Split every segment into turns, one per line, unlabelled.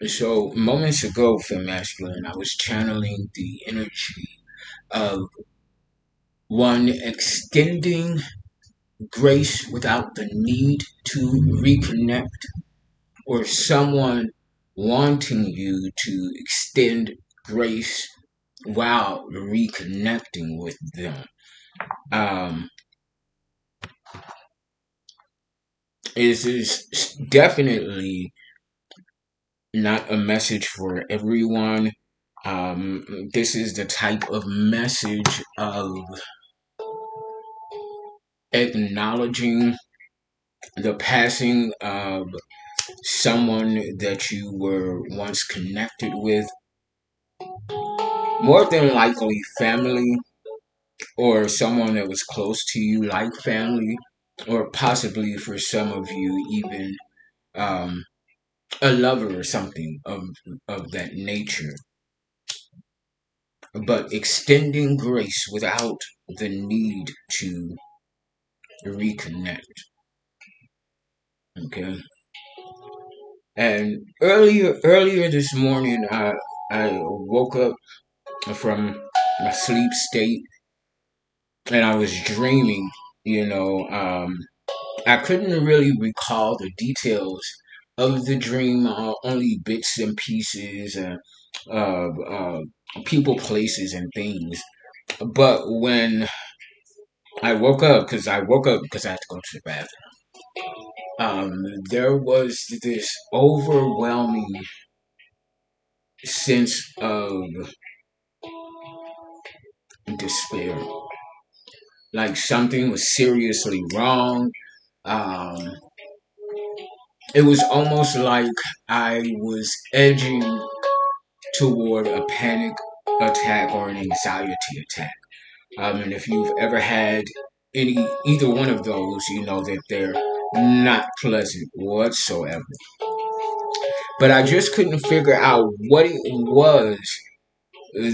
So moments ago, Fem Masculine, I was channeling the energy of one extending grace without the need to reconnect, or someone wanting you to extend grace while reconnecting with them. Um, this is definitely not a message for everyone. This is the type of message of acknowledging the passing of someone that you were once connected with, more than likely family, or someone that was close to you like family, or possibly for some of you even um, a lover or something of that nature. But extending grace without the need to reconnect. Okay. And earlier this morning, I woke up from my sleep state, and I was dreaming. You know, I couldn't really recall the details of the dream, only bits and pieces, of people, places, and things. But when I woke up because I had to go to the bathroom. There was this overwhelming sense of despair, like something was seriously wrong. Um, it was almost like I was edging toward a panic attack or an anxiety attack. And if you've ever had either one of those, you know that they're not pleasant whatsoever. But I just couldn't figure out what it was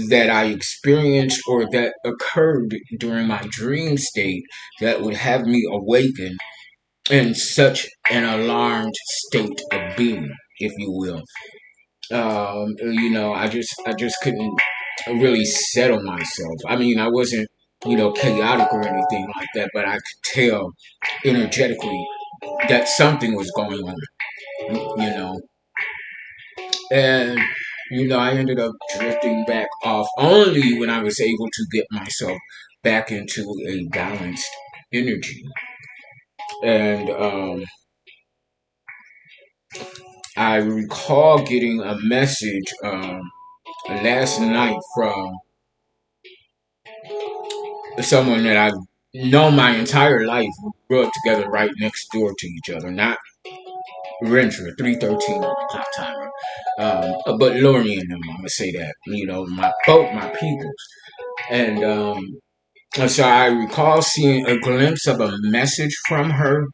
that I experienced or that occurred during my dream state that would have me awaken in such an alarmed state of being, if you will. I just couldn't really settle myself. I mean, I wasn't, chaotic or anything like that, but I could tell energetically that something was going on, you know. And, I ended up drifting back off only when I was able to get myself back into a balanced energy. And I recall getting a message last night from someone that I've known my entire life. We grew up together right next door to each other. Not Renfrew, 313 on the clock timer. But Lori and them, I'm gonna say that. Both my peoples. And so I recall seeing a glimpse of a message from her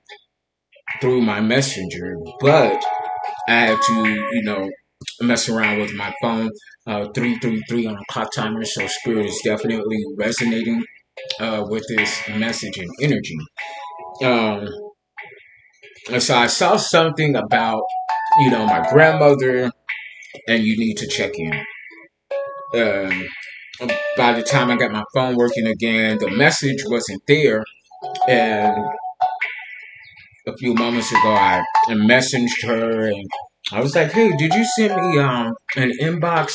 through my messenger, but I had to, mess around with my phone. 333 on the clock timer, so spirit is definitely resonating with this message and energy. Um, and so I saw something about, my grandmother, and you need to check in. Um, by the time I got my phone working again, the message wasn't there, and a few moments ago, I messaged her, and I was like, "Hey, did you send me an inbox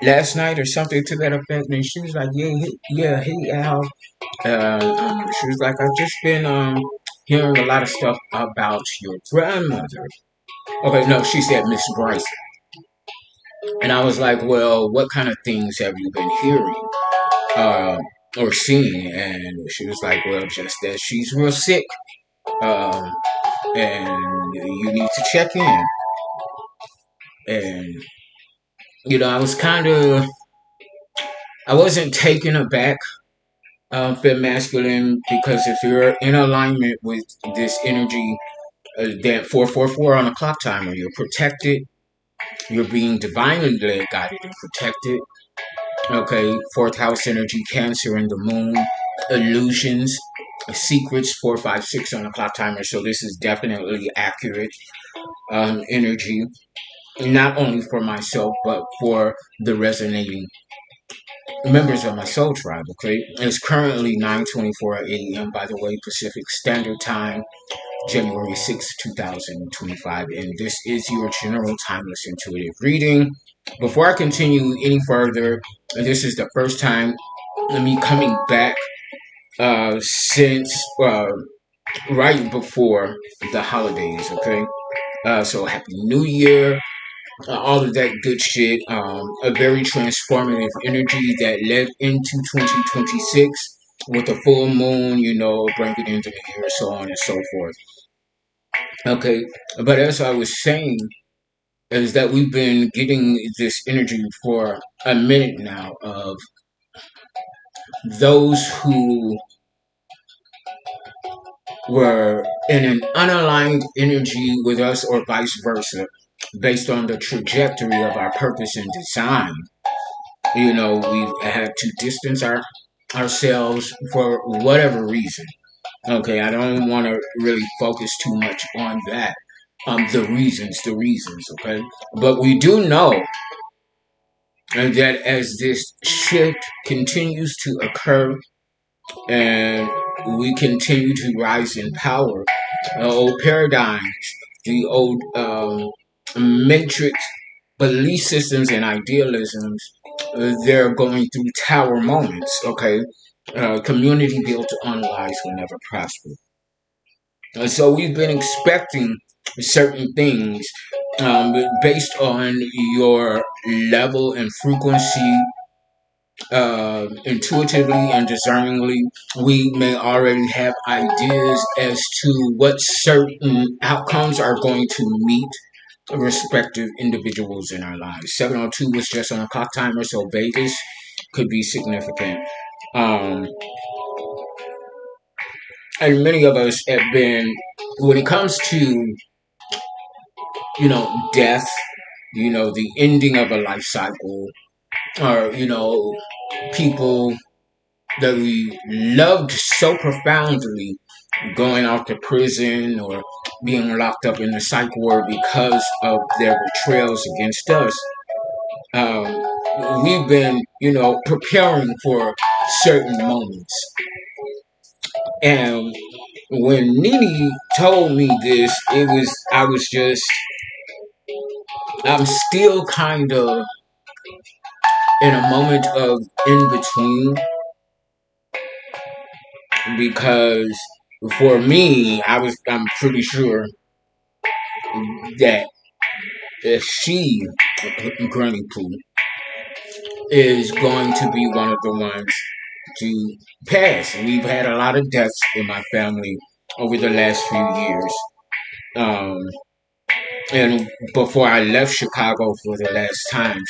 last night or something to that effect?" And she was like, "Hey Al." She was like, "I've just been hearing a lot of stuff about your grandmother." Okay, no, she said Miss Bryce, and I was like, "Well, what kind of things have you been hearing uh, or seeing?" And she was like, "Well, just that she's real sick." Um, and you need to check in. And I wasn't taken aback, fit masculine, because if you're in alignment with this energy, that 444 on a clock timer, you're protected. You're being divinely led, guided, and protected. Okay, fourth house energy, Cancer and the Moon, illusions, secrets, 456 on the clock timer. So this is definitely accurate. energy, not only for myself, but for the resonating members of my soul tribe. Okay, it's currently 9:24 a.m. by the way, Pacific Standard Time, January 6th, 2025, and this is your general timeless intuitive reading. Before I continue any further, this is the first time me coming back since right before the holidays. Okay, so happy New Year, all of that good shit. A very transformative energy that led into 2026 with the full moon, bringing into the year, so on and so forth. Okay, but as I was saying, is that we've been getting this energy for a minute now of those who were in an unaligned energy with us or vice versa, based on the trajectory of our purpose and design. We've had to distance ourselves for whatever reason. Okay, I don't want to really focus too much on that. The reasons, okay? But we do know that as this shift continues to occur and we continue to rise in power, the old paradigms, the old matrix belief systems and idealisms, they're going through tower moments, okay? Community built on lies will never prosper. So we've been expecting certain things based on your level and frequency, intuitively and discerningly. We may already have ideas as to what certain outcomes are going to meet respective individuals in our lives. 702 was just on a clock timer, so Vegas could be significant. Um, and many of us have been, when it comes to, death, the ending of a life cycle, or, people that we loved so profoundly going off to prison or being locked up in the psych ward because of their betrayals against us. We've been, preparing for certain moments. And when Nini told me this, I'm still kind of in a moment of in between, because for me, I'm pretty sure that if she, Granny Pooh, is going to be one of the ones to pass. We've had a lot of deaths in my family over the last few years. Um, and before I left Chicago for the last time,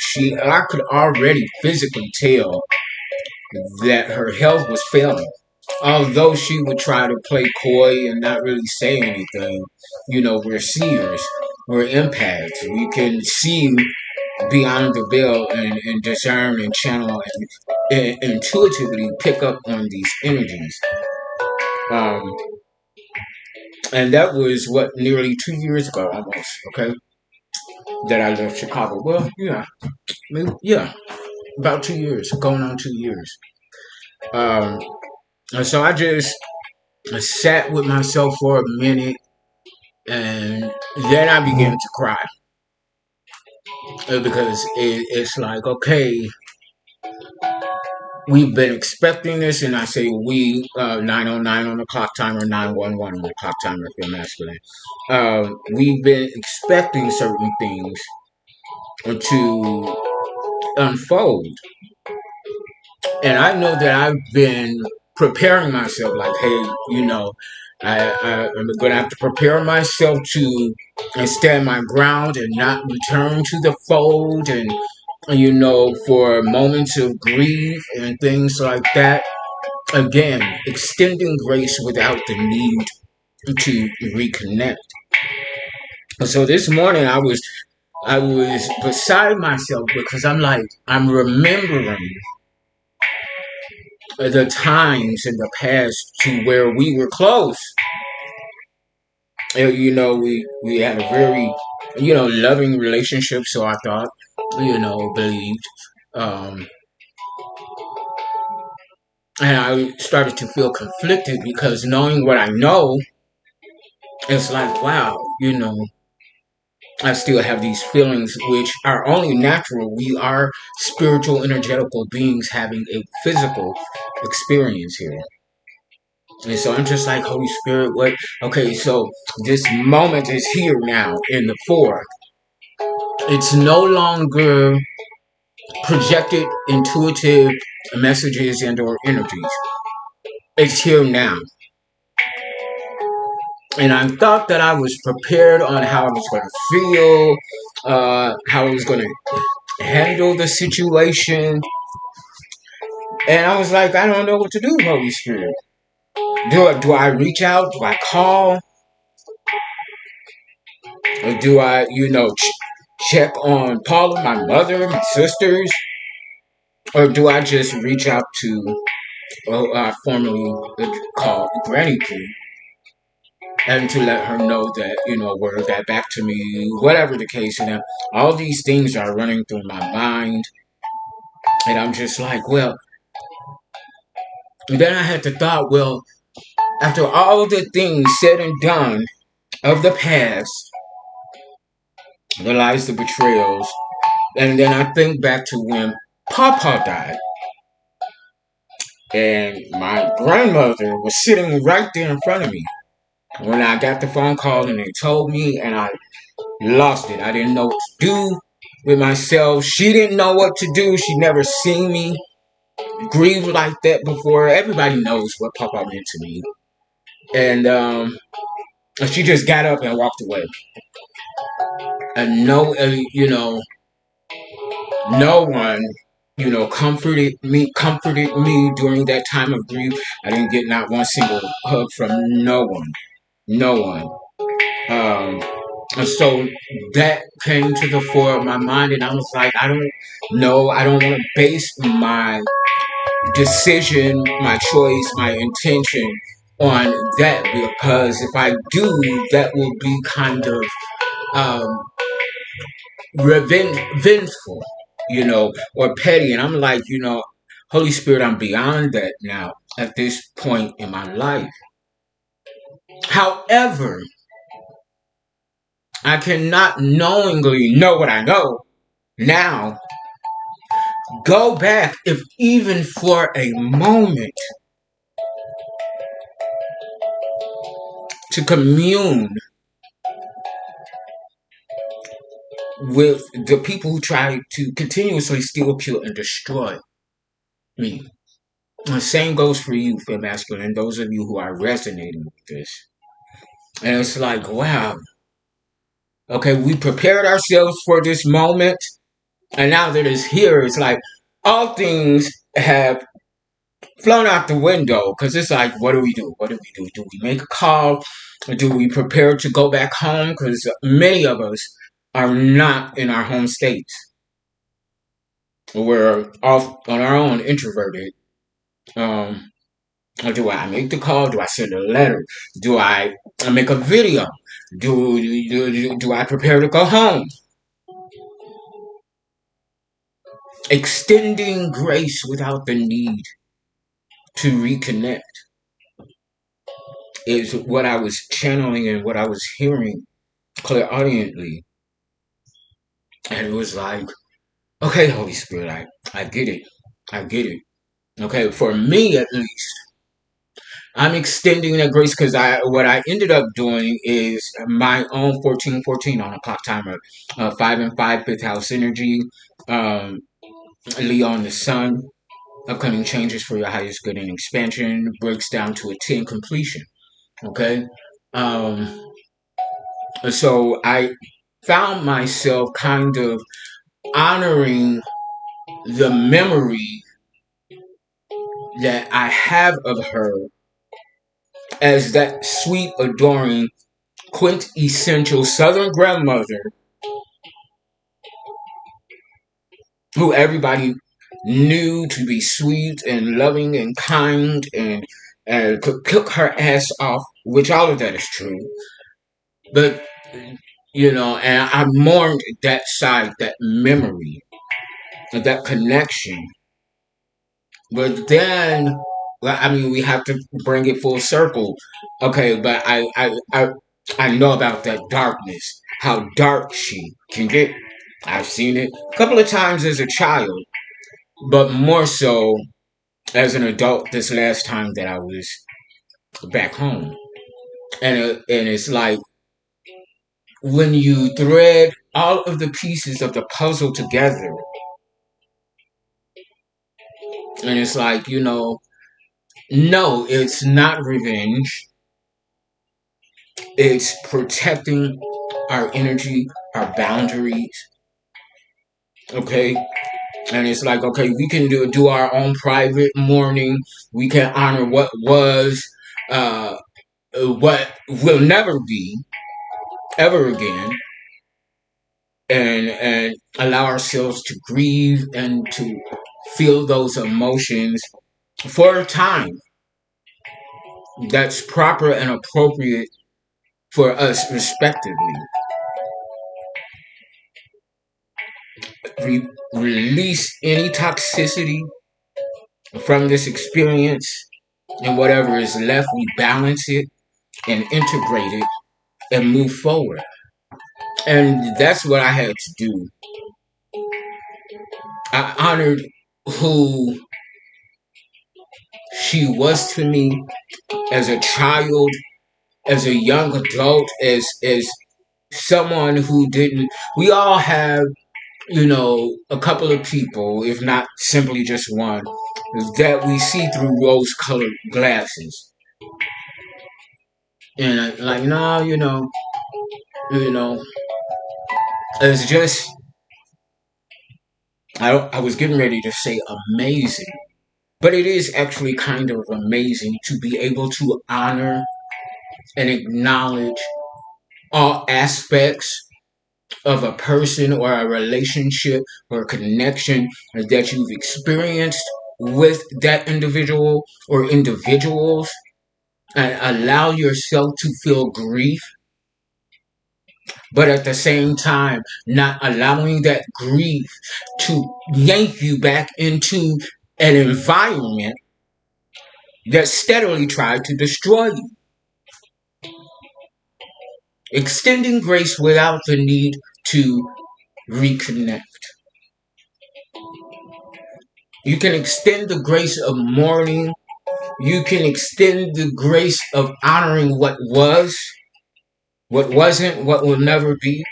I could already physically tell that her health was failing. Although she would try to play coy and not really say anything, we're seers, we're empaths. We can see beyond the veil and discern and channel and intuitively pick up on these energies. Um, and that was what, nearly 2 years ago, almost. Okay, that I left Chicago. Well, yeah, maybe, yeah, about 2 years, going on 2 years. Um, and so I just sat with myself for a minute, and then I began to cry. Because it's like, okay, we've been expecting this, and I say we, 909 on the clock timer, 911 on the clock timer if you're masculine. We've been expecting certain things to unfold. And I know that I've been preparing myself, like, hey, I'm going to have to prepare myself to stand my ground and not return to the fold, and for moments of grief and things like that. Again, extending grace without the need to reconnect. So this morning I was beside myself, because I'm remembering the times in the past to where we were close. we had a very, loving relationship. So I thought, believed, um, and I started to feel conflicted because knowing what I know, it's like, wow, I still have these feelings which are only natural. We are spiritual, energetical beings having a physical experience here. And so I'm just like, Holy Spirit, what? Okay, so this moment is here now in the fourth. It's no longer projected intuitive messages and or energies. It's here now. And I thought that I was prepared on how I was going to feel, how I was going to handle the situation. And I was like, I don't know what to do, Holy Spirit. Do I reach out? Do I call? Or do I, check on Paula, my mother, my sisters? Or do I just reach out to, formerly called Granny P, and to let her know that, word that back to me, whatever the case. And all these things are running through my mind. And I'm just like, well, and then I had the thought, well, after all the things said and done of the past, the lies, the betrayals, and then I think back to when Papa died, and my grandmother was sitting right there in front of me when I got the phone call and they told me, and I lost it. I didn't know what to do with myself. She didn't know what to do. She never seen me grieve like that before. Everybody knows what Papa meant to me. And she just got up and walked away. And no one, comforted me during that time of grief. I didn't get not one single hug from no one. No one. And so that came to the fore of my mind, and I was like, I don't know. I don't want to base my decision, my choice, my intention on that, because if I do, that will be kind of um, vengeful, or petty. And I'm like, Holy Spirit, I'm beyond that now at this point in my life. However, I cannot knowingly know what I know now, go back, if even for a moment, to commune with the people who try to continuously steal, kill, and destroy me. The same goes for you, Fem Masculine, and those of you who are resonating with this. And it's like, wow. Okay, we prepared ourselves for this moment, and now that it's here, it's like all things have flown out the window, because it's like, what do we do? What do we do? Do we make a call? Or do we prepare to go back home? Because many of us are not in our home states. We're off on our own, introverted. Do I make the call? Do I send a letter? Do I make a video? Do I prepare to go home? Extending grace without the need to reconnect is what I was channeling and what I was hearing clairaudiently. And it was like, okay, Holy Spirit, I get it. I get it. Okay, for me at least, I'm extending that grace because what I ended up doing is my own 1414 on a clock timer, 5 and 5 fifth house energy, um, Leon the Sun, upcoming changes for your highest good and expansion, breaks down to a 10 completion. Okay, um, so I found myself kind of honoring the memory that I have of her as that sweet, adoring, quintessential Southern grandmother who everybody knew to be sweet and loving and kind and could cook her ass off, which all of that is true. But, and I mourned that side, that memory, that connection. But then, well, I mean, we have to bring it full circle. Okay, but I know about that darkness, how dark she can get. I've seen it a couple of times as a child, but more so as an adult this last time that I was back home. And it's like when you thread all of the pieces of the puzzle together, and it's like, no, it's not revenge. It's protecting our energy, our boundaries. Okay. And it's like, okay, we can do our own private mourning. We can honor what was, uh, what will never be ever again, and allow ourselves to grieve and to feel those emotions for a time that's proper and appropriate for us, respectively. Release any toxicity from this experience, and whatever is left, we balance it and integrate it and move forward. And that's what I had to do. I honored who she was to me as a child, as a young adult, as someone who didn't. We all have, a couple of people, if not simply just one, that we see through rose-colored glasses. And like, no, you know, it's just. I was getting ready to say amazing, but it is actually kind of amazing to be able to honor and acknowledge all aspects of a person or a relationship or a connection that you've experienced with that individual or individuals, and allow yourself to feel grief, but at the same time not allowing that grief to yank you back into an environment that steadily tried to destroy you. Extending grace without the need to reconnect. You can extend the grace of mourning. You can extend the grace of honoring what was, what wasn't, what will never be,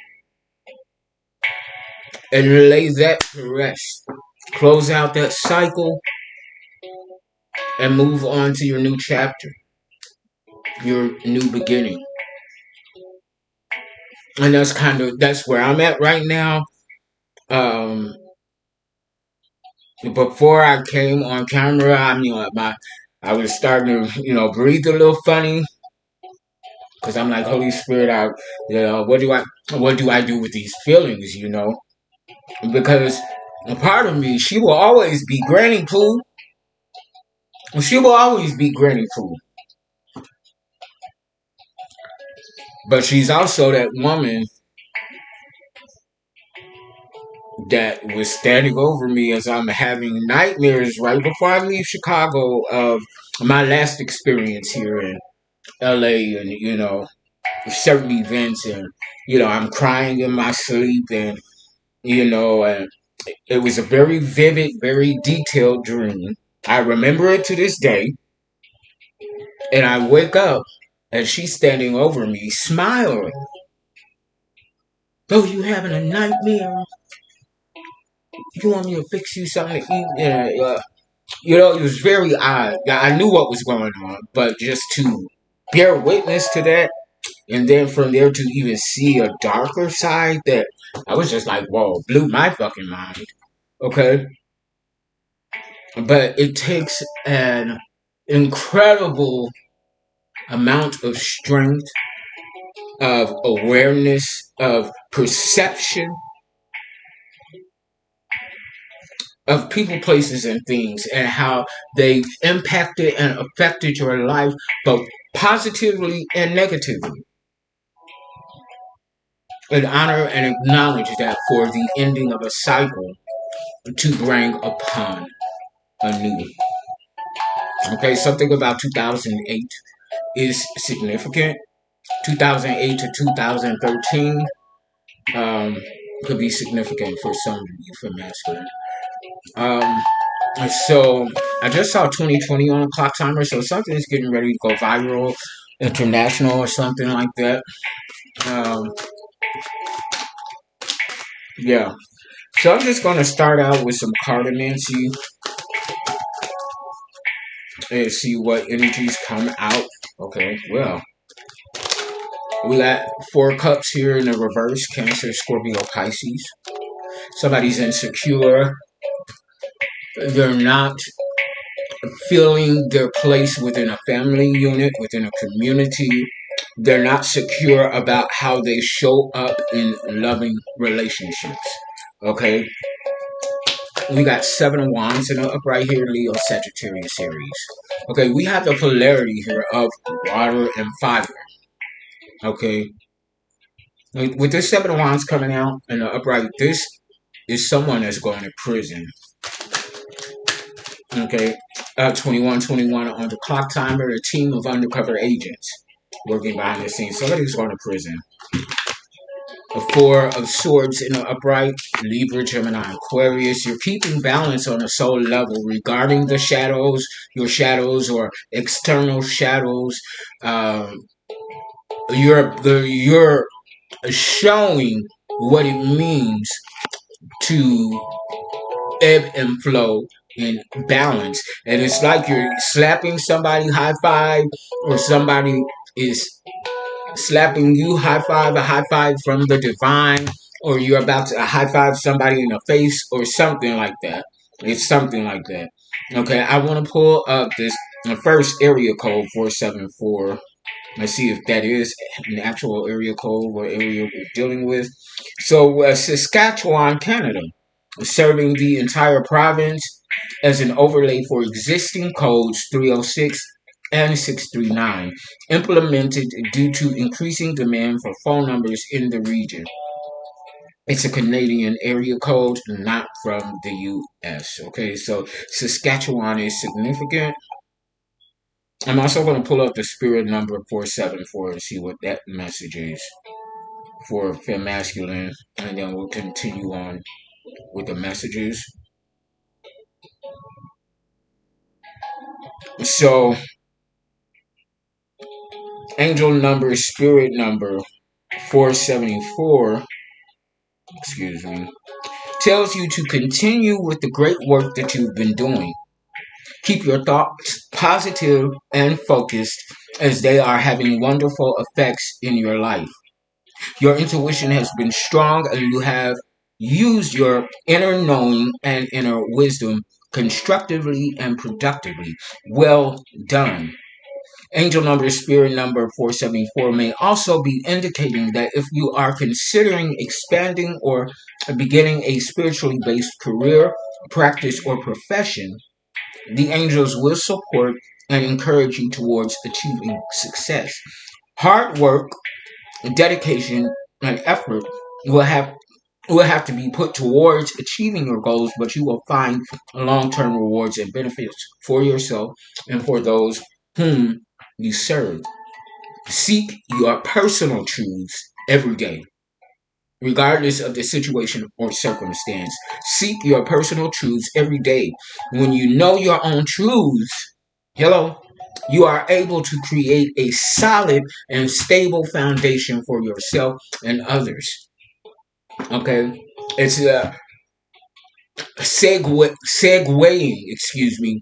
and lay that to rest. Close out that cycle and move on to your new chapter, your new beginning. And that's where I'm at right now. Um, Before I came on camera, I was starting to, breathe a little funny, because I'm like, Holy Spirit, what do I do with these feelings, Because a part of me, she will always be Granny Pooh. She will always be Granny Pooh. But she's also that woman that was standing over me as I'm having nightmares right before I leave Chicago of my last experience here in LA, and certain events, and I'm crying in my sleep, and and it was a very vivid, very detailed dream. I remember it to this day, and I wake up and she's standing over me smiling. Oh, you having a nightmare? You want me to fix you something to eat? It was very odd. I knew what was going on, but just to bear witness to that, and then from there to even see a darker side, that I was just like, whoa, blew my fucking mind. Okay? But it takes an incredible amount of strength, of awareness, of perception, of people, places, and things, and how they've impacted and affected your life both positively and negatively. and honor and acknowledge that for the ending of a cycle to bring upon a new. Okay, something about 2008 is significant. 2008 to 2013 um, could be significant for some of you for masculine. Um, so I just saw 2020 on a clock timer, so something's getting ready to go viral, international or something like that. Um, yeah. So I'm just gonna start out with some cartomancy and see what energies come out. Okay, well, we got 4 cups here in the reverse: Cancer, Scorpio, Pisces. Somebody's insecure. They're not feeling their place within a family unit, within a community. They're not secure about how they show up in loving relationships. Okay, we got 7 of Wands in the upright here, Leo, Sagittarius, Aries. Okay, we have the polarity here of water and fire. Okay, with this 7 of Wands coming out in the upright, this is someone that's going to prison. Okay, 21 on the clock timer, a team of undercover agents working behind the scenes. Somebody's going to prison. The 4 of Swords in the upright, Libra, Gemini, Aquarius. You're keeping balance on a soul level regarding the shadows, your shadows or external shadows. Um, you're showing what it means to ebb and flow in balance. And it's like you're slapping somebody high five, or somebody is slapping you a high five from the divine, or you're about to high five somebody in the face, or something like that. It's something like that. Okay, I want to pull up this first area code 474. Let's see if that is an actual area code, what area we're dealing with. So, Saskatchewan, Canada, serving the entire province as an overlay for existing codes 306 and 639, implemented due to increasing demand for phone numbers in the region. It's a Canadian area code, not from the US. Okay, so Saskatchewan is significant. I'm also going to pull up the spirit number 474 and see what that message is for fem masculine, and then we'll continue on with the messages. So, angel number, spirit number 474, excuse me, tells you to continue with the great work that you've been doing. Keep your thoughts positive and focused, as they are having wonderful effects in your life. Your intuition has been strong, and you have used your inner knowing and inner wisdom constructively and productively. Well done. Angel number, spirit number 474 may also be indicating that if you are considering expanding or beginning a spiritually based career, practice, or profession, the angels will support and encourage you towards achieving success. Hard work, dedication, and effort will have to be put towards achieving your goals, but you will find long-term rewards and benefits for yourself and for those whom you serve. Seek your personal truths every day, regardless of the situation or circumstance. Seek your personal truths every day. When you know your own truths, hello, you are able to create a solid and stable foundation for yourself and others. Okay, it's a segueing, excuse me,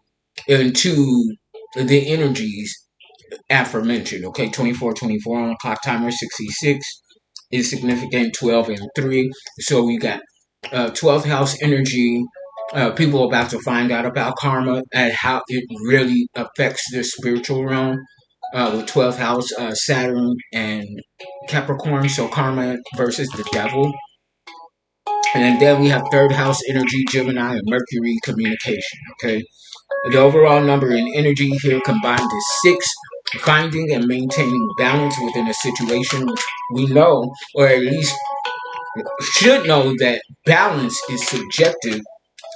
into the energies aforementioned. Okay, 24 on the clock timer, 66 is significant, 12 and 3. So we got 12th house energy. People about to find out about karma and how it really affects the spiritual realm. With 12th house, Saturn and Capricorn, so karma versus the devil. And then we have 3rd house energy, Gemini and Mercury, communication. Okay, the overall number in energy here combined is 6. Finding and maintaining balance within a situation which we know, or at least should know that balance is subjective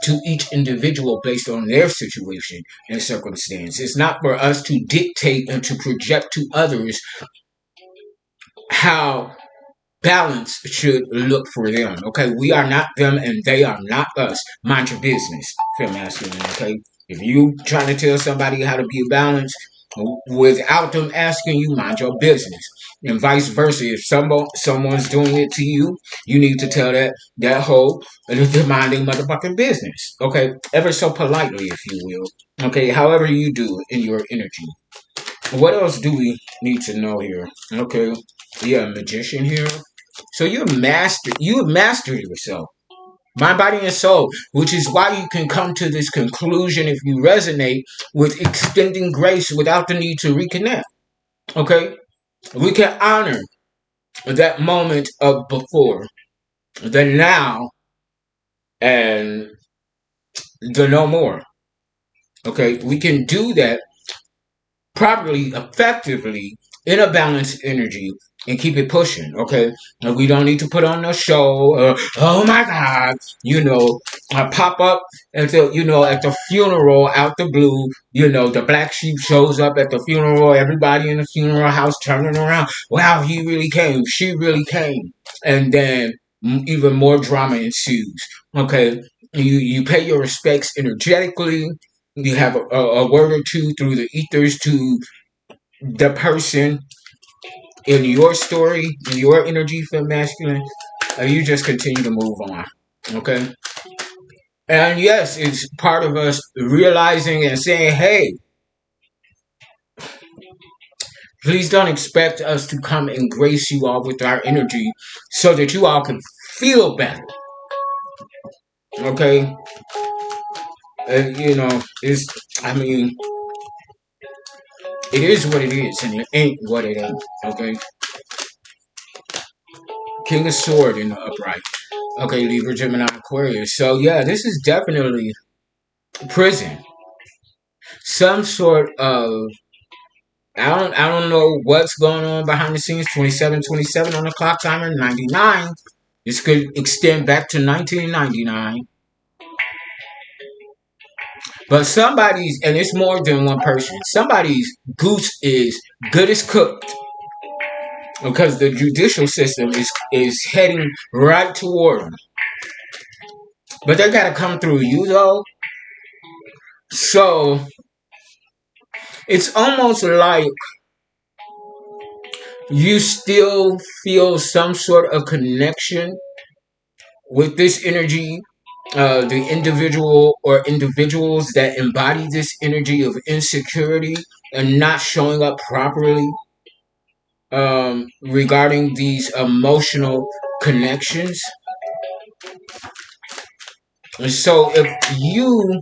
to each individual based on their situation and circumstance. It's not for us to dictate and to project to others how balance should look for them. Okay, we are not them and they are not us. Mind your business, feel masculine. Okay, if you trying to tell somebody how to be balanced without them asking you, mind your business. And vice versa, if someone's doing it to you, you need to tell that whole to mind their motherfucking business. Okay, ever so politely, if you will. Okay, however you do in your energy. What else do we need to know here? Okay, yeah, magician here. So you have mastered yourself, mind, body, and soul, which is why you can come to this conclusion if you resonate with extending grace without the need to reconnect. Okay, we can honor that moment of before, the now, and the no more. Okay, we can do that properly, effectively, in a balanced energy and keep it pushing, okay? And we don't need to put on a show, oh my God, pop up at the funeral out the blue, the black sheep shows up at the funeral, everybody in the funeral house turning around, wow, he really came, she really came. And then even more drama ensues, okay? You pay your respects energetically, you have a word or two through the ethers to the person in your story, in your energy for masculine, and you just continue to move on. Okay? And yes, it's part of us realizing and saying, hey, please don't expect us to come and grace you all with our energy so that you all can feel better. Okay? And, I mean, it is what it is, and it ain't what it ain't. Okay? King of Sword in the upright. Okay, Libra, Gemini, Aquarius. So yeah, this is definitely prison. Some sort of I don't know what's going on behind the scenes. 27 on the clock timer, 99. This could extend back to 1999. But somebody's, and it's more than one person, somebody's goose is good as cooked. Because the judicial system is heading right toward them. But they gotta come through you though. So it's almost like you still feel some sort of connection with this energy, the individual or individuals that embody this energy of insecurity and not showing up properly regarding these emotional connections. And so if you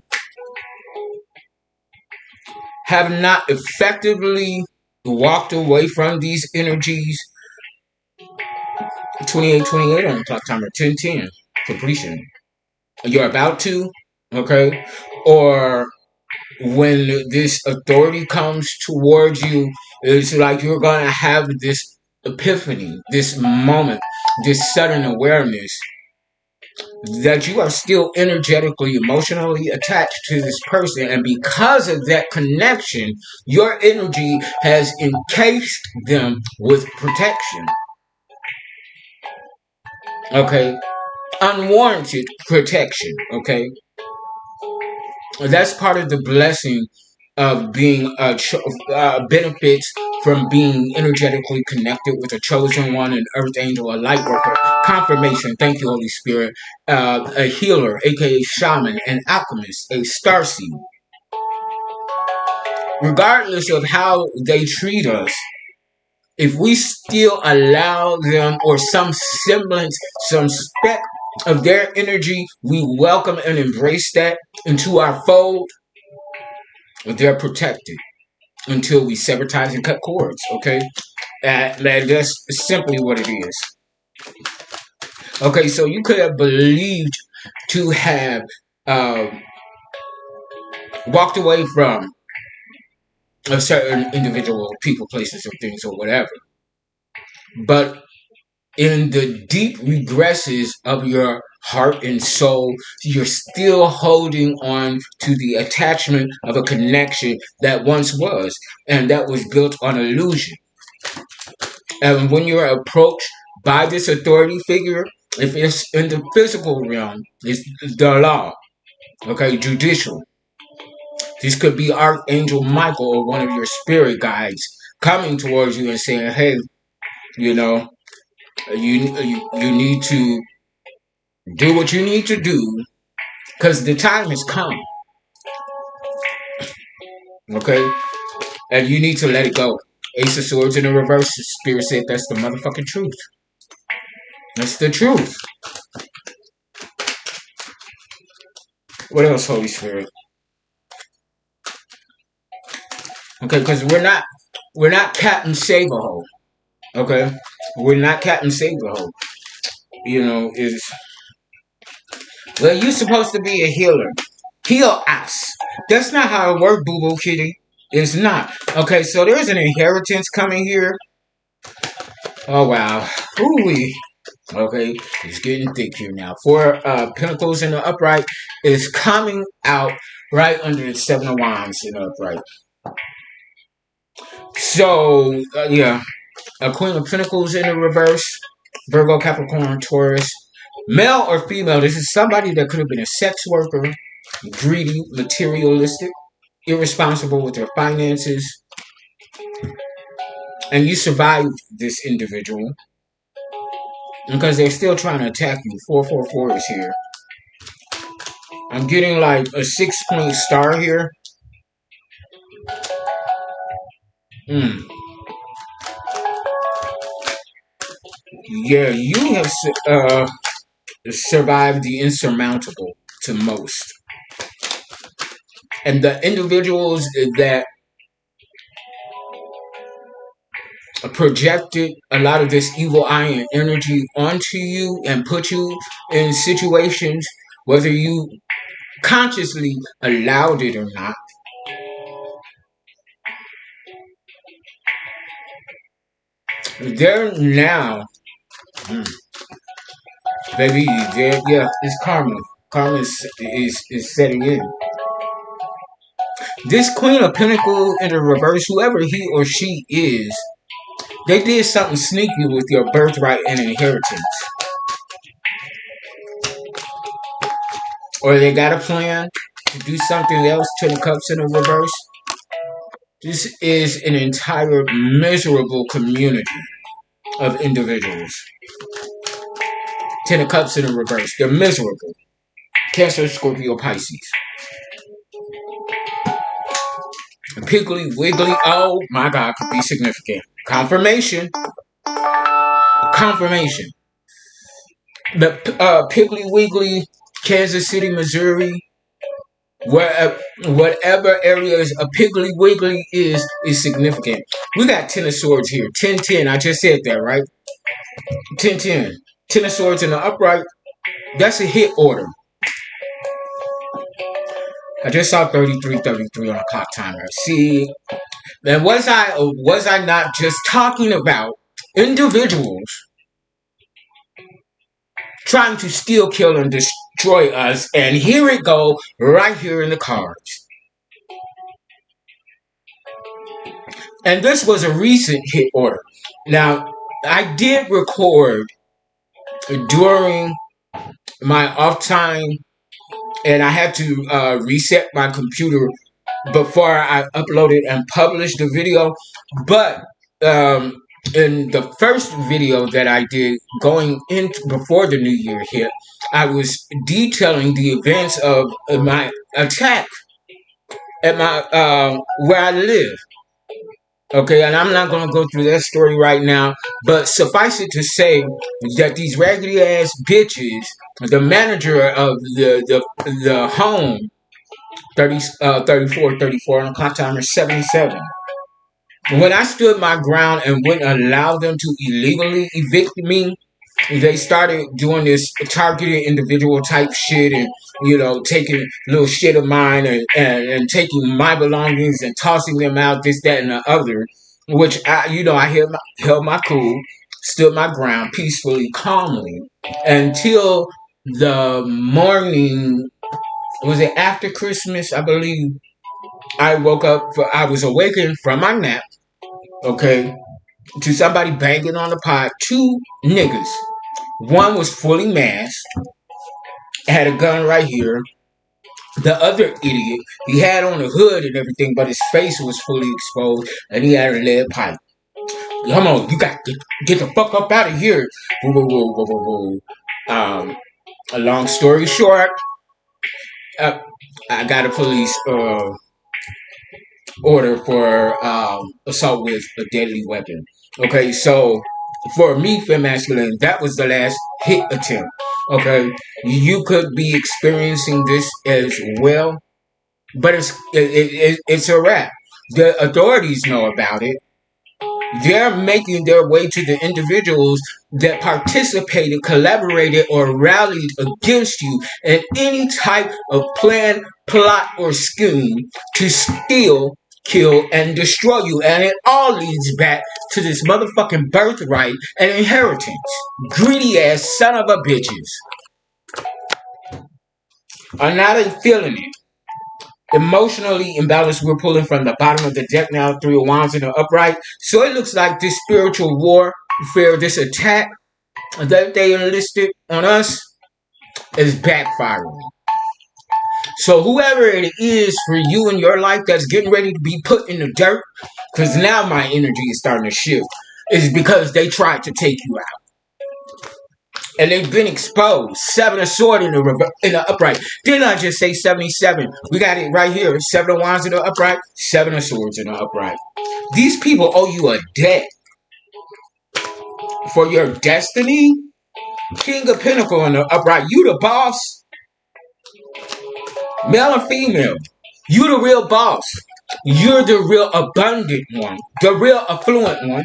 have not effectively walked away from these energies, 28 on the clock timer, 10 completion. You're about to, okay? Or when this authority comes towards you, it's like you're going to have this epiphany, this moment, this sudden awareness that you are still energetically, emotionally attached to this person. And because of that connection, your energy has encased them with protection. Okay? Unwarranted protection. Okay? That's part of the blessing of being benefits from being energetically connected with a chosen one, an earth angel, a light worker, confirmation, thank you Holy Spirit, a healer, aka shaman, an alchemist, a starseed. Regardless of how they treat us, if we still allow them or some semblance, some speck of their energy, we welcome and embrace that into our fold, they're protected until we sever ties and cut cords, okay? That's simply what it is. Okay, so you could have believed to have walked away from a certain individual, people, places, or things, or whatever. But in the deep regresses of your heart and soul, you're still holding on to the attachment of a connection that once was, and that was built on illusion. And when you're approached by this authority figure, if it's in the physical realm, it's the law, okay, judicial. This could be Archangel Michael or one of your spirit guides coming towards you and saying, "Hey, you know, you need to do what you need to do because the time has come, okay, and you need to let it go." Ace of Swords in the reverse. The Spirit said that's the motherfucking truth. That's the truth. What else, Holy Spirit? Okay, because we're not Captain Save-A-Ho. Okay, we're not Captain Save-A-Ho. You know, is well, you're supposed to be a healer. Heal us. That's not how it works, Boo Boo Kitty. It's not. Okay, so there's an inheritance coming here. Oh wow. Ooh-wee. Okay, it's getting thick here now. Four Pentacles in the upright is coming out right under the Seven of Wands in the upright. So, yeah. A Queen of Pentacles in the reverse. Virgo, Capricorn, Taurus. Male or female, this is somebody that could have been a sex worker, greedy, materialistic, irresponsible with their finances. And you survived this individual because they're still trying to attack you. 444 is here. I'm getting like a 6-point star here. Yeah, you have survived the insurmountable to most. And the individuals that projected a lot of this evil eye and energy onto you and put you in situations, whether you consciously allowed it or not, they're now, baby, yeah, it's karma. Karma is setting in. This Queen of Pentacles in the reverse, whoever he or she is, they did something sneaky with your birthright and inheritance. Or they got a plan to do something else. 10 of Cups in the reverse. This is an entire miserable community of individuals. 10 of Cups in the reverse. They're miserable. Cancer, Scorpio, Pisces. Piggly Wiggly, oh my God, could be significant. Confirmation. Confirmation. The Piggly Wiggly, Kansas City, Missouri, whatever areas a Piggly Wiggly is significant. We got 10 of Swords here. 10-10. I just said that, right? 10-10. 10 of Swords in the upright. That's a hit order. I just saw 33:33 on a clock timer. See, then was I not just talking about individuals trying to steal, kill, and destroy us? And here it go, right here in the cards. And this was a recent hit order. Now, I did record during my off time, and I had to reset my computer before I uploaded and published the video. But in the first video that I did going into before the new year hit, I was detailing the events of my attack at my where I live. Okay, and I'm not going to go through that story right now, but suffice it to say that these raggedy ass bitches, the manager of the home, 34 on the clock timer, 77. When I stood my ground and wouldn't allow them to illegally evict me, they started doing this targeted individual type shit and, you know, taking little shit of mine and taking my belongings and tossing them out, this, that, and the other, which I held my cool. stood my ground peacefully, calmly, until the morning. Was it after Christmas? I believe I woke up. I was awakened from my nap. Okay, to somebody banging on the pot. Two niggas. One was fully masked, had a gun right here. The other idiot, he had on a hood and everything, but his face was fully exposed, and he had a lead pipe. Come on, you got to get the fuck up out of here. Whoa, whoa, whoa, whoa, whoa, whoa. A long story short, I got a police order for assault with a deadly weapon. Okay, so for me, femme masculine, that was the last hit attempt. Okay, you could be experiencing this as well, but it's a wrap. The authorities know about it. They're making their way to the individuals that participated, collaborated, or rallied against you in any type of plan, plot, or scheme to steal, kill, and destroy you. And it all leads back to this motherfucking birthright and inheritance. Greedy ass son of a bitches. Are not feeling it. Emotionally imbalanced, we're pulling from the bottom of the deck now, 3 of wands in the upright. So it looks like this spiritual warfare, this attack that they enlisted on us is backfiring. So whoever it is for you in your life that's getting ready to be put in the dirt, because now my energy is starting to shift, is because they tried to take you out. And they've been exposed. 7 of swords in the upright. Didn't I just say 77? We got it right here. 7 of wands in the upright. 7 of swords in the upright. These people owe you a debt for your destiny. King of Pentacles in the upright. You the boss. Male and female. You the real boss. You're the real abundant one. The real affluent one.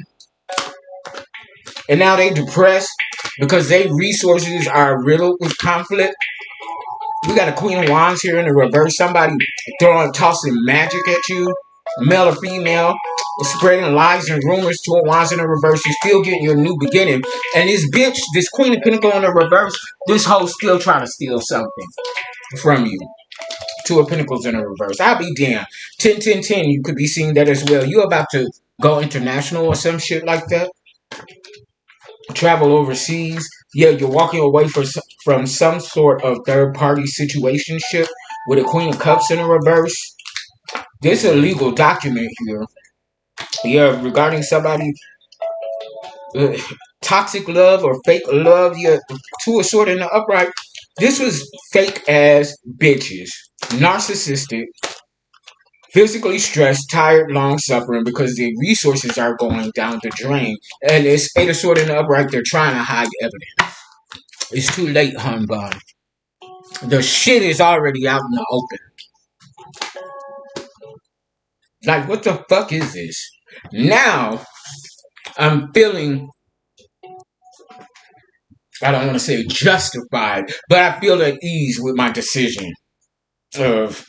And now they depressed because their resources are riddled with conflict. We got a Queen of Wands here in the reverse. Somebody tossing magic at you. Male or female. Spreading lies and rumors. 2 of Wands in the reverse. You're still getting your new beginning. And this bitch, this Queen of Pentacles in the reverse, this hoe still trying to steal something from you. 2 of Pentacles in the reverse. I'll be damned. 10, 10, 10. You could be seeing that as well. You about to go international or some shit like that. Travel overseas. Yeah, you're walking away from some sort of third-party situationship with a Queen of Cups in the reverse. This is a legal document here. Yeah, regarding somebody toxic love or fake love. Yeah, 2 of swords in the upright. This was fake ass bitches, narcissistic, physically stressed, tired, long suffering because their resources are going down the drain. And it's 8 of swords in the upright. They're trying to hide evidence. It's too late, hun bun. The shit is already out in the open. Like, what the fuck is this? Now, I'm feeling, I don't want to say justified, but I feel at ease with my decision of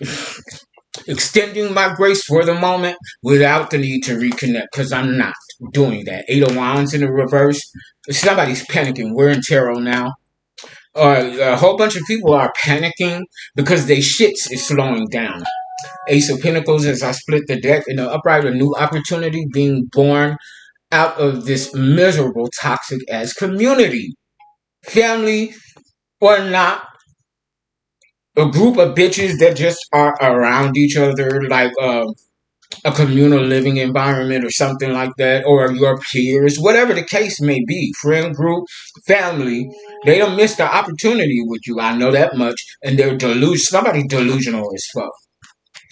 extending my grace for the moment without the need to reconnect, because I'm not doing that. 8 of wands in the reverse. Somebody's panicking. We're in tarot now. A whole bunch of people are panicking because their shits is slowing down. Ace of Pentacles, as I split the deck in the upright, a new opportunity being born out of this miserable, toxic ass community. Family or not, a group of bitches that just are around each other, like a communal living environment or something like that, or your peers, whatever the case may be, friend group, family, they don't miss the opportunity with you. I know that much. And they're somebody's delusional as fuck.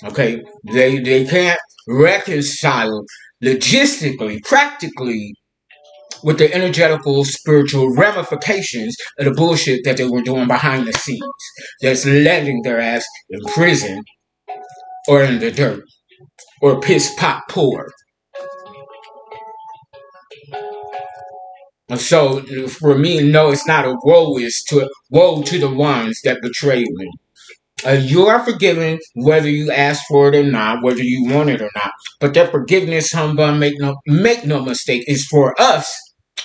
Okay, they can't reconcile logistically, practically, with the energetical, spiritual ramifications of the bullshit that they were doing behind the scenes. That's landing their ass in prison or in the dirt or piss pot poor. And so for me, no, it's not a woe to the ones that betrayed me. You are forgiven whether you ask for it or not, whether you want it or not. But that forgiveness, humbug, make no mistake, is for us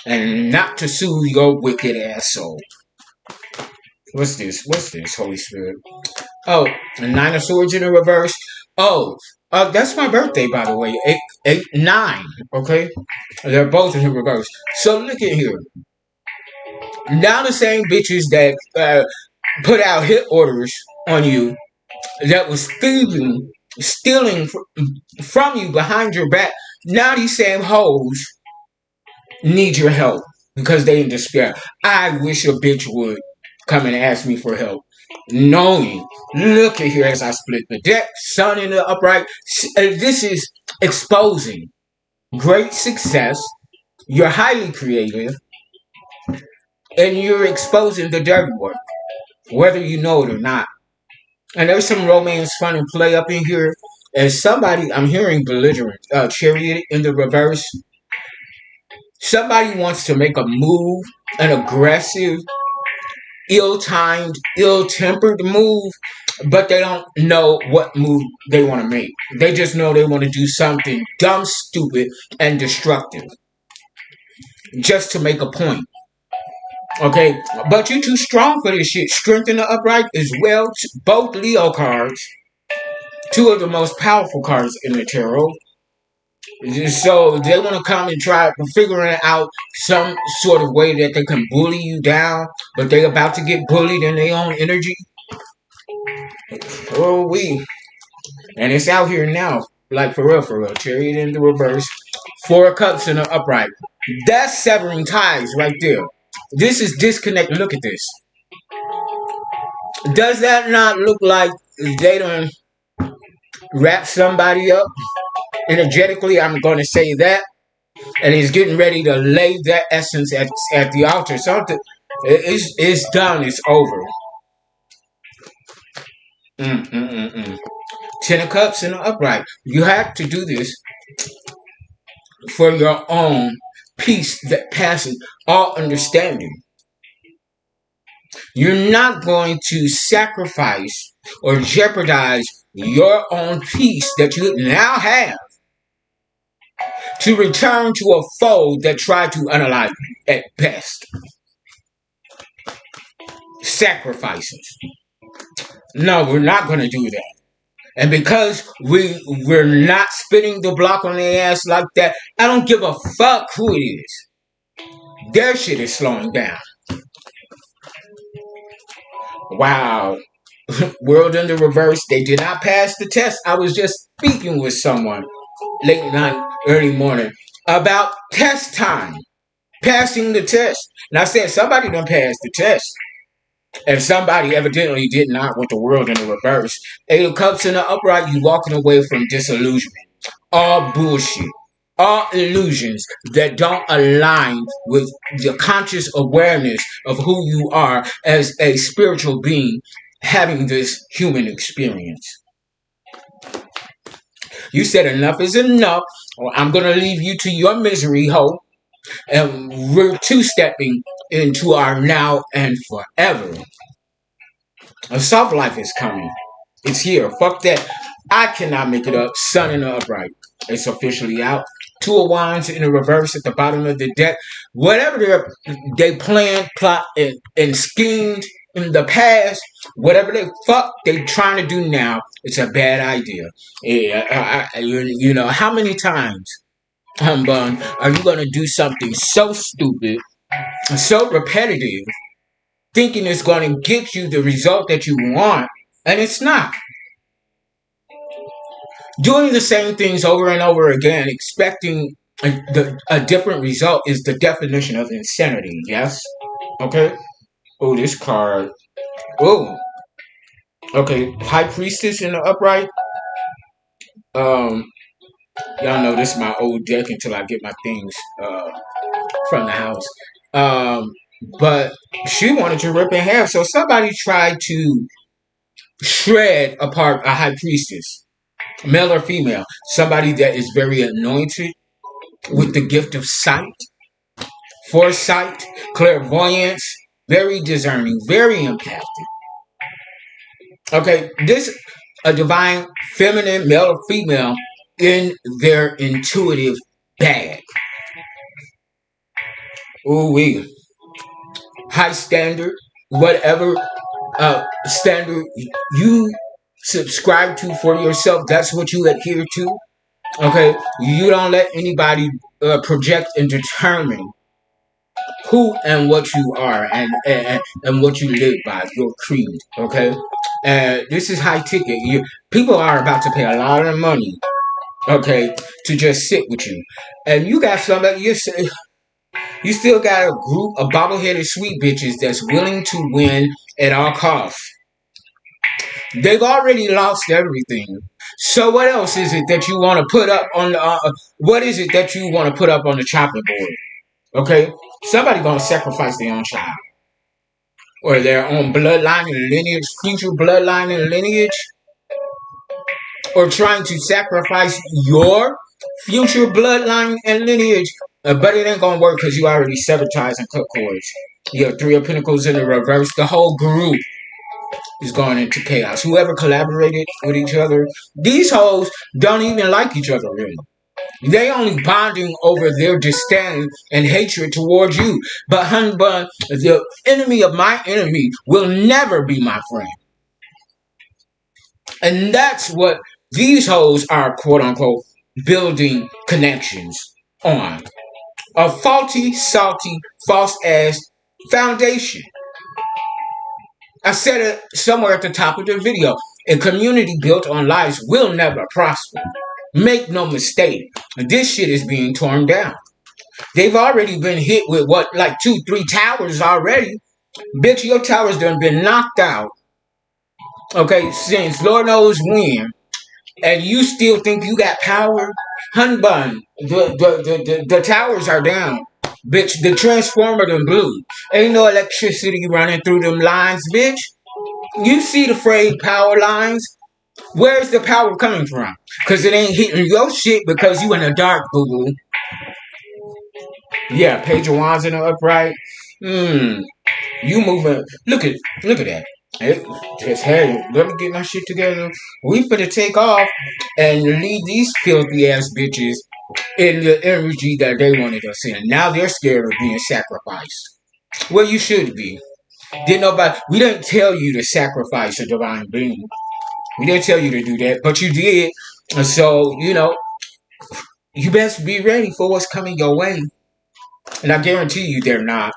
and not to soothe your wicked ass soul. What's this? What's this, Holy Spirit? Oh, the Nine of Swords in the reverse. Oh, that's my birthday, by the way. 8, 9. Okay, they're both in the reverse. So look at here. Now the same bitches that put out hit orders on you, that was thieving, stealing from you behind your back. Now these same hoes need your help because they in despair. I wish a bitch would come and ask me for help. Knowing, look at here as I split the deck, sun in the upright. This is exposing great success. You're highly creative, and you're exposing the dirty work, whether you know it or not. And there's some romance, fun, and play up in here. As somebody, I'm hearing belligerent, chariot in the reverse. Somebody wants to make a move, an aggressive, ill-timed, ill-tempered move, but they don't know what move they want to make. They just know they want to do something dumb, stupid, and destructive just to make a point. Okay, but you're too strong for this shit. Strength in the upright as well. Both Leo cards, two of the most powerful cards in the tarot. So they want to come and try figuring out some sort of way that they can bully you down, but they about to get bullied in their own energy. Oh, and it's out here now, like for real. Chariot in the reverse, 4 of Cups in the upright. That's severing ties right there. This is disconnect. Look at this. Does that not look like they done wrap somebody up energetically? I'm going to say that. And he's getting ready to lay that essence at the altar. Something it's done. It's over. 10 of Cups in the upright. You have to do this for your own peace that passes all understanding. You're not going to sacrifice or jeopardize your own peace that you now have to return to a foe that tried to unalive you at best. Sacrifices. No, we're not going to do that. And because we're not spinning the block on their ass like that, I don't give a fuck who it is. Their shit is slowing down. Wow. World in the reverse. They did not pass the test. I was just speaking with someone late night, early morning about test time. Passing the test. And I said, somebody done passed the test. And somebody evidently did not with the world in the reverse. 8 of Cups in the upright, you walking away from disillusionment. All bullshit. All illusions that don't align with the conscious awareness of who you are as a spiritual being having this human experience. You said enough is enough, or I'm going to leave you to your misery, ho. And we're two-stepping into our now and forever. A soft life is coming. It's here. Fuck that. I cannot make it up. Sun in the upright. It's officially out. 2 of Wands in the reverse at the bottom of the deck. Whatever they planned, plot, and schemed in the past, whatever they trying to do now, it's a bad idea. Yeah, you know, how many times, Humbun, are you going to do something so stupid, so repetitive, thinking it's going to get you the result that you want, and it's not? Doing the same things over and over again, expecting a different result is the definition of insanity, yes? Okay? Oh, this card. Oh. Okay, High Priestess in the upright. Y'all know this is my old deck until I get my things from the house. But she wanted to rip in half, so somebody tried to shred apart a High Priestess, male or female, somebody that is very anointed with the gift of sight, foresight, clairvoyance, very discerning, very empathic. Okay, this a divine feminine, male or female, in their intuitive bag. Ooh wee, high standard, whatever standard you subscribe to for yourself, that's what you adhere to. Okay, you don't let anybody project and determine who and what you are, and what you live by, your creed. Okay, this is high ticket. People are about to pay a lot of money. Okay, to just sit with you, and you got somebody. You still got a group of bobbleheaded sweet bitches that's willing to win at all costs. They've already lost everything. So what else is it that you want to put up on the? What is it that you want to put up on the chopping board? Okay, somebody gonna sacrifice their own child or their own bloodline and lineage, future bloodline and lineage, or trying to sacrifice your future bloodline and lineage. But it ain't gonna work because you already severed ties and cut cords. You have Three of Pentacles in the reverse. The whole group is going into chaos. Whoever collaborated with each other, these hoes don't even like each other really. They only bonding over their disdain and hatred towards you. But hun bun, the enemy of my enemy will never be my friend. And that's what these hoes are, quote unquote, building connections on. A faulty, salty, false ass foundation. I said it somewhere at the top of the video. A community built on lies will never prosper. Make no mistake. This shit is being torn down. They've already been hit with what, like 2-3 towers already. Bitch, your towers done been knocked out. Okay, since Lord knows when. And you still think you got power? Hun bun, the towers are down. Bitch, the transformer done blew. Ain't no electricity running through them lines, bitch. You see the frayed power lines? Where's the power coming from? Because it ain't hitting your shit because you in the dark, boo-boo. Yeah, Page of Wands in the upright. You moving. Look at that. It just, hey, let me get my shit together. We finna take off and leave these filthy ass bitches in the energy that they wanted us in. Now they're scared of being sacrificed. Well, you should be. We didn't tell you to sacrifice a divine being. We didn't tell you to do that, but you did. So, you best be ready for what's coming your way. And I guarantee you they're not.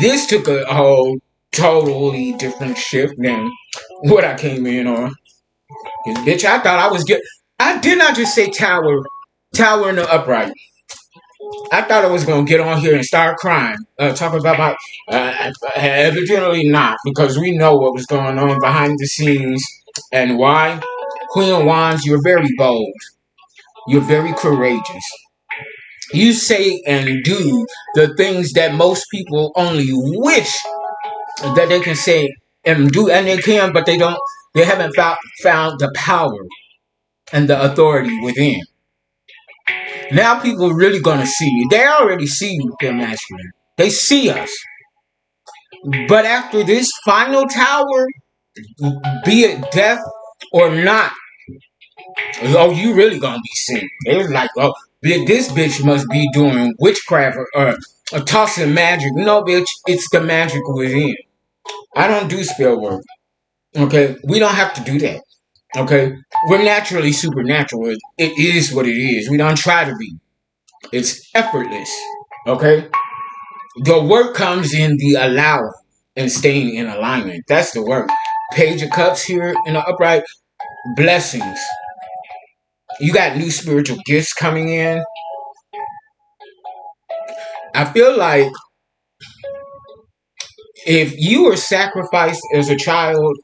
This took a whole totally different shift than what I came in on. Bitch, I thought I was good. I did not just say tower in the upright. I thought I was gonna get on here and start crying, talking about my. Evidently not, because we know what was going on behind the scenes and why. Queen of Wands, you're very bold. You're very courageous. You say and do the things that most people only wish that they can say and do, and they can, but they don't. They haven't found the power and the authority within. Now people really gonna see you. They already see you, they're masculine. They see us. But after this final tower, be it death or not, oh, you really gonna be seen. They was like, oh, this bitch must be doing witchcraft or tossing magic. No, bitch, it's the magic within. I don't do spell work. Okay, we don't have to do that. Okay, we're naturally supernatural. It is what it is. We don't try to be. It's effortless. Okay, the work comes in the allowing and staying in alignment. That's the work. Page of Cups here in the upright. Blessings. You got new spiritual gifts coming in. I feel like if you were sacrificed as a child,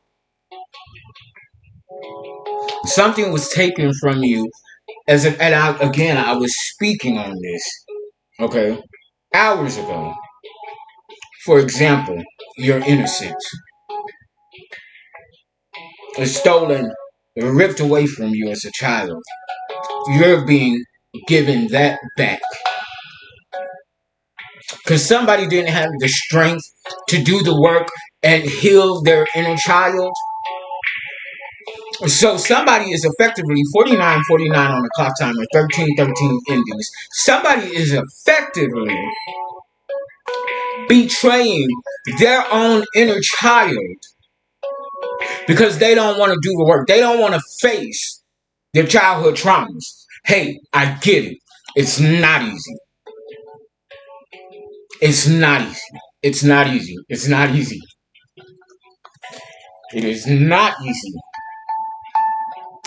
something was taken from you. I was speaking on this, okay, hours ago. For example, your innocence is stolen, ripped away from you as a child. You're being given that back. Because somebody didn't have the strength to do the work and heal their inner child. So somebody is effectively 49:49 on the clock timer, 13:13 endings. Somebody is effectively betraying their own inner child because they don't want to do the work. They don't want to face their childhood traumas. Hey, I get it. It's not easy. It's not easy. It's not easy. It's not easy. It is not easy.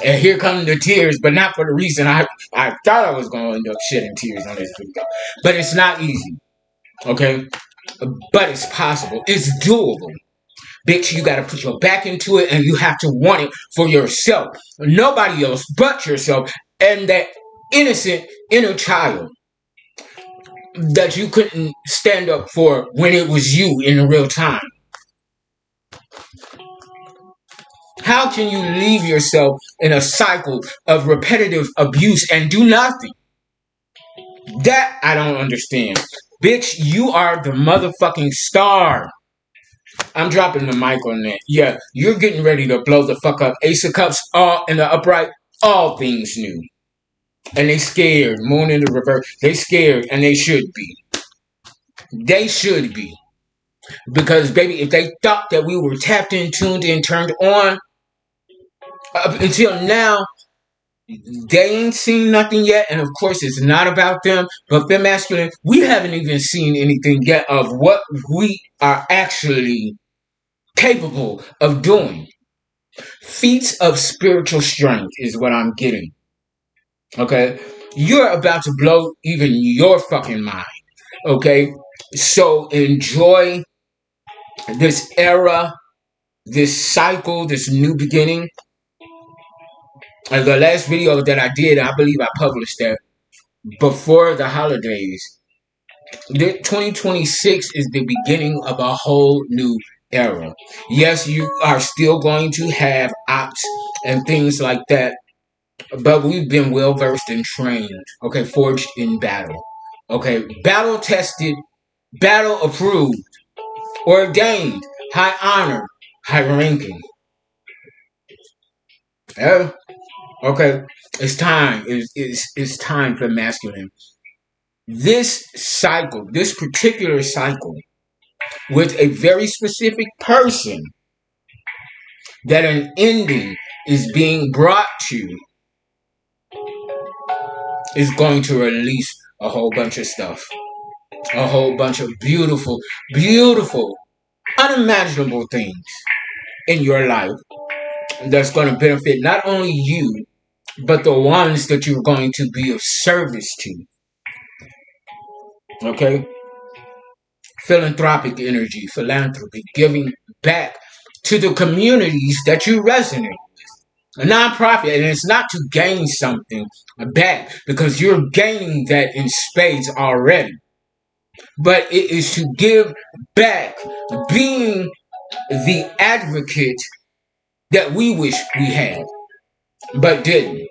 And here come the tears, but not for the reason I thought I was going to end up shedding tears on this video. But it's not easy. Okay? But it's possible. It's doable. Bitch, you got to put your back into it and you have to want it for yourself. Nobody else but yourself and that innocent inner child that you couldn't stand up for when it was you in real time. How can you leave yourself in a cycle of repetitive abuse and do nothing? That I don't understand. Bitch, you are the motherfucking star. I'm dropping the mic on that. Yeah, you're getting ready to blow the fuck up. Ace of Cups, all in the upright, all things new. And they scared. Moon in the reverse. They scared, and they should be. They should be. Because, baby, if they thought that we were tapped in, tuned in, turned on, up until now, they ain't seen nothing yet. And, of course, it's not about them. But Femme Masculine, we haven't even seen anything yet of what we are actually capable of doing. Feats of spiritual strength is what I'm getting. Okay? You're about to blow even your fucking mind. Okay? So enjoy this era, this cycle, this new beginning. And the last video that I did, I believe I published that before the holidays. 2026 is the beginning of a whole new era. Yes, you are still going to have ops and things like that, but we've been well versed and trained, okay, forged in battle, okay, battle tested, battle approved, ordained, high honor, high ranking. Yeah, okay, it's time. It's time for masculine. This cycle, this particular cycle, with a very specific person that an ending is being brought to, is going to release a whole bunch of stuff. A whole bunch of beautiful, beautiful, unimaginable things in your life that's going to benefit not only you, but the ones that you're going to be of service to. Okay? Philanthropic energy, philanthropy, giving back to the communities that you resonate with. A nonprofit, and it's not to gain something back, because you're gaining that in spades already. But it is to give back, being the advocate that we wish we had, but didn't.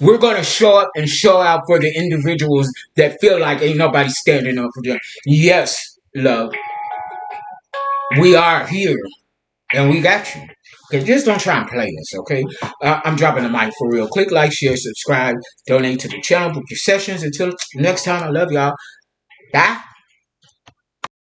We're going to show up and show out for the individuals that feel like ain't nobody standing up for them. Yes, love. We are here, and we got you. Okay, just don't try and play us, okay? I'm dropping the mic for real. Click like, share, subscribe, donate to the channel, book your sessions. Until next time, I love y'all. Bye.